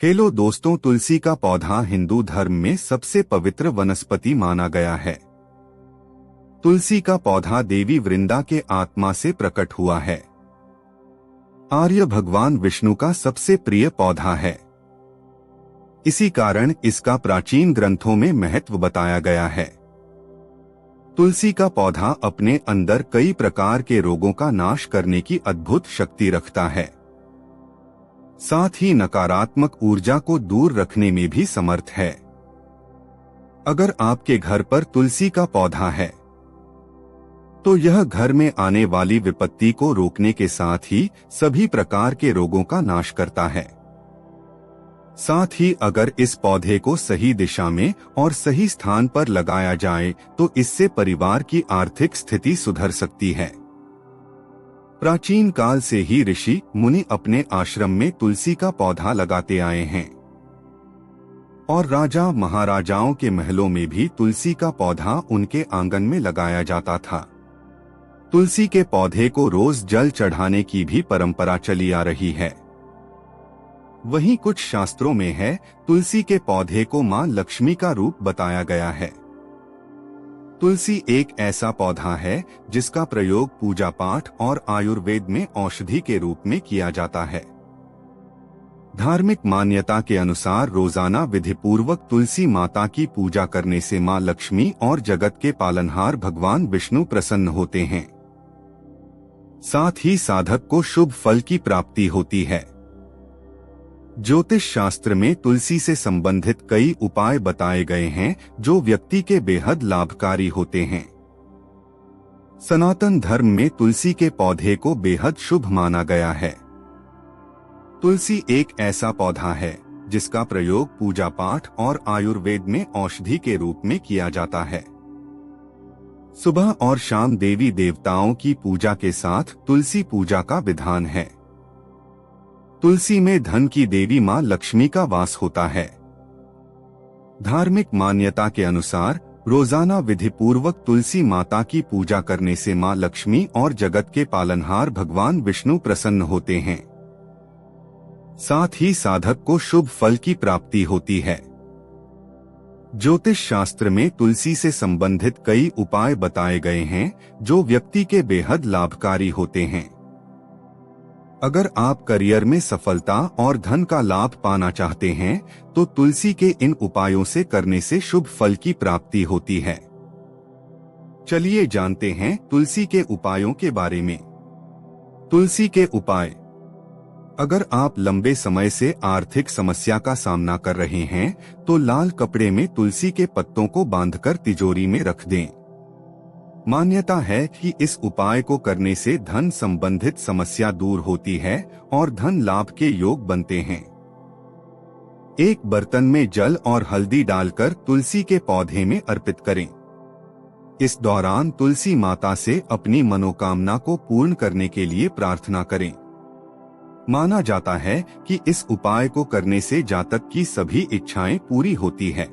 Hello दोस्तों, तुलसी का पौधा हिंदू धर्म में सबसे पवित्र वनस्पति माना गया है। तुलसी का पौधा देवी वृंदा के आत्मा से प्रकट हुआ है। आर्य भगवान विष्णु का सबसे प्रिय पौधा है। इसी कारण इसका प्राचीन ग्रंथों में महत्व बताया गया है। तुलसी का पौधा अपने अंदर कई प्रकार के रोगों का नाश करने की अद्भुत शक्ति रखता है। साथ ही नकारात्मक ऊर्जा को दूर रखने में भी समर्थ है। अगर आपके घर पर तुलसी का पौधा है तो यह घर में आने वाली विपत्ति को रोकने के साथ ही सभी प्रकार के रोगों का नाश करता है। साथ ही अगर इस पौधे को सही दिशा में और सही स्थान पर लगाया जाए तो इससे परिवार की आर्थिक स्थिति सुधर सकती है। प्राचीन काल से ही ऋषि मुनि अपने आश्रम में तुलसी का पौधा लगाते आए हैं और राजा महाराजाओं के महलों में भी तुलसी का पौधा उनके आंगन में लगाया जाता था। तुलसी के पौधे को रोज जल चढ़ाने की भी परंपरा चली आ रही है। वहीं कुछ शास्त्रों में है तुलसी के पौधे को मां लक्ष्मी का रूप बताया गया है। तुलसी एक ऐसा पौधा है जिसका प्रयोग पूजा पाठ और आयुर्वेद में औषधि के रूप में किया जाता है। धार्मिक मान्यता के अनुसार रोजाना विधिपूर्वक तुलसी माता की पूजा करने से मां लक्ष्मी और जगत के पालनहार भगवान विष्णु प्रसन्न होते हैं। साथ ही साधक को शुभ फल की प्राप्ति होती है। ज्योतिष शास्त्र में तुलसी से संबंधित कई उपाय बताए गए हैं जो व्यक्ति के बेहद लाभकारी होते हैं। सनातन धर्म में तुलसी के पौधे को बेहद शुभ माना गया है। तुलसी एक ऐसा पौधा है जिसका प्रयोग पूजा पाठ और आयुर्वेद में औषधि के रूप में किया जाता है। सुबह और शाम देवी देवताओं की पूजा के साथ तुलसी पूजा का विधान है। तुलसी में धन की देवी मां लक्ष्मी का वास होता है। धार्मिक मान्यता के अनुसार रोजाना विधिपूर्वक तुलसी माता की पूजा करने से मां लक्ष्मी और जगत के पालनहार भगवान विष्णु प्रसन्न होते हैं। साथ ही साधक को शुभ फल की प्राप्ति होती है। ज्योतिष शास्त्र में तुलसी से संबंधित कई उपाय बताए गए हैं जो व्यक्ति के बेहद लाभकारी होते हैं। अगर आप करियर में सफलता और धन का लाभ पाना चाहते हैं तो तुलसी के इन उपायों से करने से शुभ फल की प्राप्ति होती है। चलिए जानते हैं तुलसी के उपायों के बारे में। तुलसी के उपाय। अगर आप लंबे समय से आर्थिक समस्या का सामना कर रहे हैं तो लाल कपड़े में तुलसी के पत्तों को बांधकर तिजोरी में रख दें। मान्यता है कि इस उपाय को करने से धन संबंधित समस्या दूर होती है और धन लाभ के योग बनते हैं। एक बर्तन में जल और हल्दी डालकर तुलसी के पौधे में अर्पित करें। इस दौरान तुलसी माता से अपनी मनोकामना को पूर्ण करने के लिए प्रार्थना करें। माना जाता है कि इस उपाय को करने से जातक की सभी इच्छाएं पूरी होती है।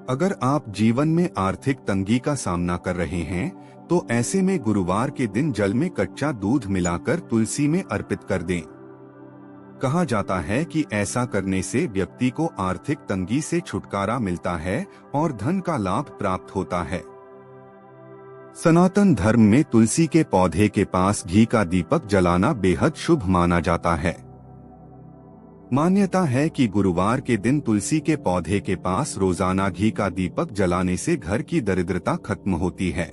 अगर आप जीवन में आर्थिक तंगी का सामना कर रहे हैं तो ऐसे में गुरुवार के दिन जल में कच्चा दूध मिलाकर तुलसी में अर्पित कर दें। कहा जाता है कि ऐसा करने से व्यक्ति को आर्थिक तंगी से छुटकारा मिलता है और धन का लाभ प्राप्त होता है। सनातन धर्म में तुलसी के पौधे के पास घी का दीपक जलाना बेहद शुभ माना जाता है। मान्यता है कि गुरुवार के दिन तुलसी के पौधे के पास रोजाना घी का दीपक जलाने से घर की दरिद्रता खत्म होती है।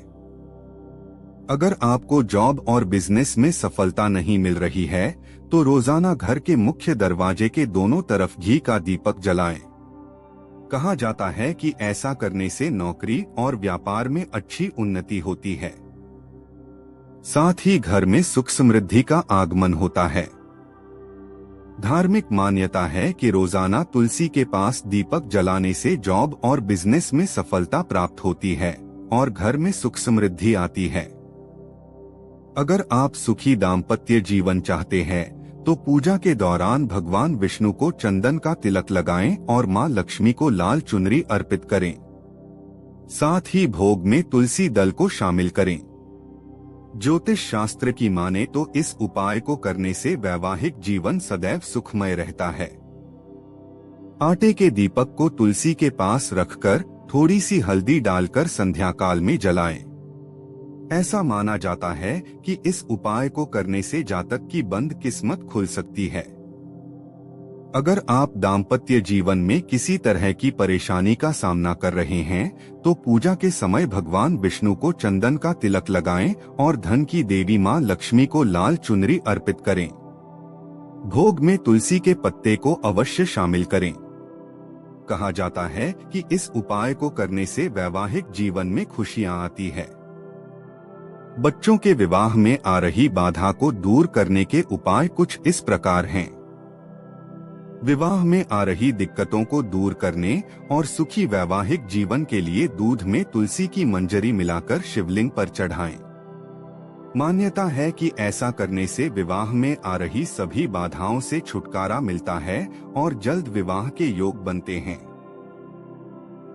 अगर आपको जॉब और बिजनेस में सफलता नहीं मिल रही है तो रोजाना घर के मुख्य दरवाजे के दोनों तरफ घी का दीपक जलाएं। कहा जाता है कि ऐसा करने से नौकरी और व्यापार में अच्छी उन्नति होती है। साथ ही घर में सुख समृद्धि का आगमन होता है। धार्मिक मान्यता है कि रोजाना तुलसी के पास दीपक जलाने से जॉब और बिजनेस में सफलता प्राप्त होती है और घर में सुख समृद्धि आती है। अगर आप सुखी दाम्पत्य जीवन चाहते हैं तो पूजा के दौरान भगवान विष्णु को चंदन का तिलक लगाएं और मां लक्ष्मी को लाल चुनरी अर्पित करें। साथ ही भोग में तुलसी दल को शामिल करें। ज्योतिष शास्त्र की माने तो इस उपाय को करने से वैवाहिक जीवन सदैव सुखमय रहता है। आटे के दीपक को तुलसी के पास रखकर थोड़ी सी हल्दी डालकर संध्या काल में जलाएं। ऐसा माना जाता है कि इस उपाय को करने से जातक की बंद किस्मत खुल सकती है। अगर आप दाम्पत्य जीवन में किसी तरह की परेशानी का सामना कर रहे हैं तो पूजा के समय भगवान विष्णु को चंदन का तिलक लगाएं और धन की देवी मां लक्ष्मी को लाल चुनरी अर्पित करें। भोग में तुलसी के पत्ते को अवश्य शामिल करें। कहा जाता है कि इस उपाय को करने से वैवाहिक जीवन में खुशियां आती है। बच्चों के विवाह में आ रही बाधा को दूर करने के उपाय कुछ इस प्रकार हैं। विवाह में आ रही दिक्कतों को दूर करने और सुखी वैवाहिक जीवन के लिए दूध में तुलसी की मंजरी मिलाकर शिवलिंग पर चढ़ाएं। मान्यता है कि ऐसा करने से विवाह में आ रही सभी बाधाओं से छुटकारा मिलता है और जल्द विवाह के योग बनते हैं।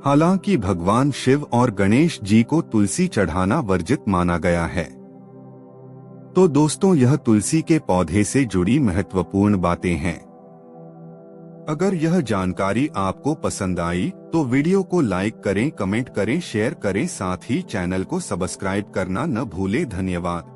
हालांकि भगवान शिव और गणेश जी को तुलसी चढ़ाना वर्जित माना गया है। तो दोस्तों, यह तुलसी के पौधे से जुड़ी महत्वपूर्ण बातें हैं। अगर यह जानकारी आपको पसंद आई तो वीडियो को लाइक करें, कमेंट करें, शेयर करें, साथ ही चैनल को सब्सक्राइब करना न भूलें। धन्यवाद।